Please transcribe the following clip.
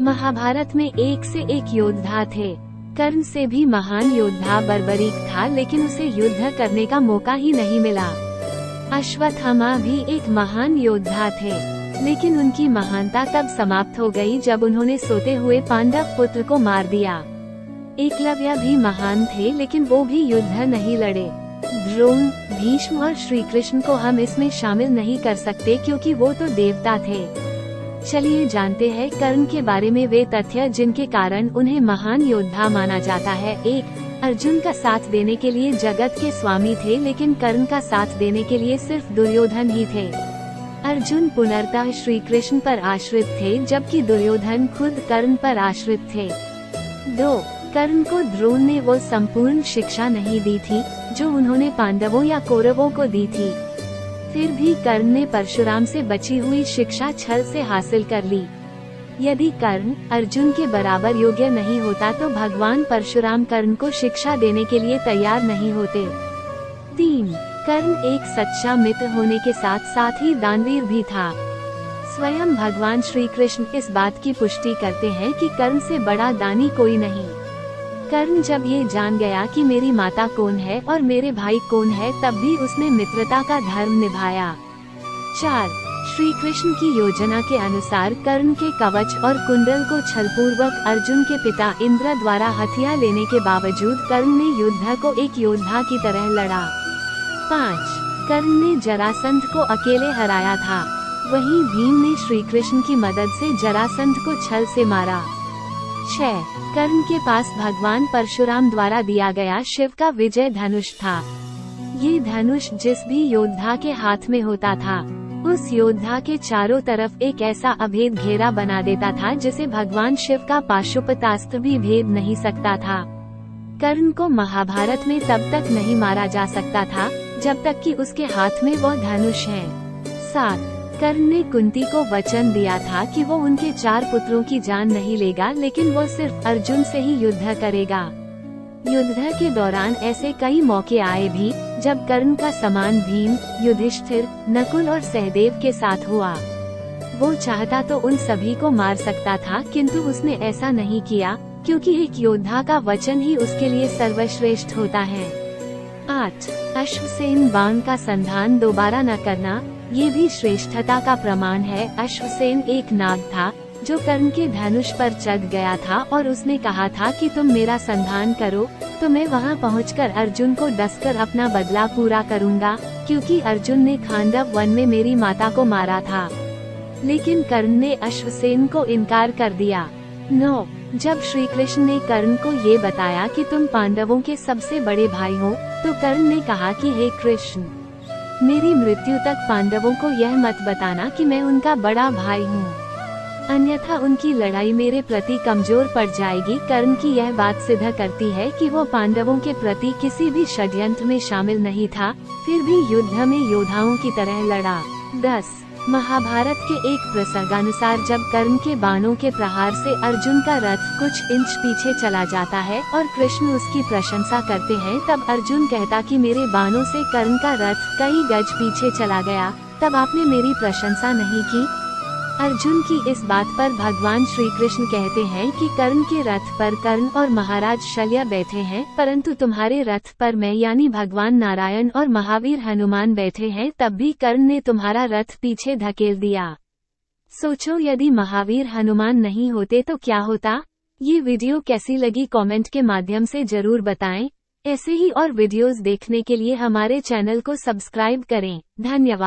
महाभारत में एक से एक योद्धा थे। कर्ण से भी महान योद्धा बर्बरीक था, लेकिन उसे युद्ध करने का मौका ही नहीं मिला। अश्वत्थामा भी एक महान योद्धा थे, लेकिन उनकी महानता तब समाप्त हो गई जब उन्होंने सोते हुए पांडव पुत्र को मार दिया। एकलव्य भी महान थे, लेकिन वो भी युद्ध नहीं लड़े। द्रोण, भीष्म और श्री कृष्ण को हम इसमें शामिल नहीं कर सकते क्योंकि वो तो देवता थे। चलिए जानते हैं कर्ण के बारे में वे तथ्य जिनके कारण उन्हें महान योद्धा माना जाता है। 1. अर्जुन का साथ देने के लिए जगत के स्वामी थे, लेकिन कर्ण का साथ देने के लिए सिर्फ दुर्योधन ही थे। अर्जुन पुनर्तः श्री कृष्ण पर आश्रित थे, जबकि दुर्योधन खुद कर्ण पर आश्रित थे। 2. कर्ण को द्रोण ने वो संपूर्ण शिक्षा नहीं दी थी जो उन्होंने पांडवों या कौरवों को दी थी। फिर भी कर्ण ने परशुराम से बची हुई शिक्षा छल से हासिल कर ली। यदि कर्ण अर्जुन के बराबर योग्य नहीं होता तो भगवान परशुराम कर्ण को शिक्षा देने के लिए तैयार नहीं होते। 3. कर्ण एक सच्चा मित्र होने के साथ साथ ही दानवीर भी था। स्वयं भगवान श्री कृष्ण इस बात की पुष्टि करते हैं कि कर्ण से बड़ा दानी कोई नहीं। कर्ण जब ये जान गया कि मेरी माता कौन है और मेरे भाई कौन है, तब भी उसने मित्रता का धर्म निभाया। 4. श्री कृष्ण की योजना के अनुसार कर्ण के कवच और कुंडल को छलपूर्वक अर्जुन के पिता इंद्र द्वारा हथिया लेने के बावजूद कर्ण ने युद्ध को एक योद्धा की तरह लड़ा। 5. कर्ण ने जरासंध को अकेले हराया था, वहीं भीम ने श्री कृष्ण की मदद से जरासंध को छल से मारा। 6. कर्ण के पास भगवान परशुराम द्वारा दिया गया शिव का विजय धनुष था। ये धनुष जिस भी योद्धा के हाथ में होता था, उस योद्धा के चारों तरफ एक ऐसा अभेद घेरा बना देता था जिसे भगवान शिव का पाशुपतास्त्र भी भेद नहीं सकता था। कर्ण को महाभारत में तब तक नहीं मारा जा सकता था जब तक कि उसके हाथ में वो धनुष है। 7. कर्ण ने कुंती को वचन दिया था कि वो उनके 4 पुत्रों की जान नहीं लेगा, लेकिन वो सिर्फ अर्जुन से ही युद्ध करेगा। युद्ध के दौरान ऐसे कई मौके आए भी जब कर्ण का सम्मान भीम, युधिष्ठिर, नकुल और सहदेव के साथ हुआ। वो चाहता तो उन सभी को मार सकता था, किंतु उसने ऐसा नहीं किया क्योंकि एक योद्धा का वचन ही उसके लिए सर्वश्रेष्ठ होता है। 8. अश्वसेन बाण का संधान दोबारा न करना, ये भी श्रेष्ठता का प्रमाण है। अश्वसेन एक नाग था जो कर्ण के धनुष पर चढ़ गया था और उसने कहा था कि तुम मेरा संधान करो तो मैं वहां पहुंचकर अर्जुन को डसकर अपना बदला पूरा करूंगा, क्योंकि अर्जुन ने खांडव वन में मेरी माता को मारा था। लेकिन कर्ण ने अश्वसेन को इनकार कर दिया। 9. जब श्री कृष्ण ने कर्ण को ये बताया कि तुम पांडवों के सबसे बड़े भाई हो, तो कर्ण ने कहा कि हे कृष्ण, मेरी मृत्यु तक पांडवों को यह मत बताना कि मैं उनका बड़ा भाई हूँ, अन्यथा उनकी लड़ाई मेरे प्रति कमजोर पड़ जाएगी। कर्ण की यह बात सिद्ध करती है कि वो पांडवों के प्रति किसी भी षड्यंत्र में शामिल नहीं था, फिर भी युद्ध में योद्धाओं की तरह लड़ा। 10. महाभारत के एक प्रसंगानुसार जब कर्ण के बाणों के प्रहार से अर्जुन का रथ कुछ इंच पीछे चला जाता है और कृष्ण उसकी प्रशंसा करते हैं, तब अर्जुन कहता कि मेरे बाणों से कर्ण का रथ कई गज पीछे चला गया, तब आपने मेरी प्रशंसा नहीं की। अर्जुन की इस बात पर भगवान श्री कृष्ण कहते हैं कि कर्ण के रथ पर कर्ण और महाराज शल्य बैठे हैं, परंतु तुम्हारे रथ पर मैं यानी भगवान नारायण और महावीर हनुमान बैठे हैं, तब भी कर्ण ने तुम्हारा रथ पीछे धकेल दिया। सोचो, यदि महावीर हनुमान नहीं होते तो क्या होता। ये वीडियो कैसी लगी कमेंट के माध्यम से जरूर बताएं। ऐसे ही और वीडियोस देखने के लिए हमारे चैनल को सब्सक्राइब करें। धन्यवाद।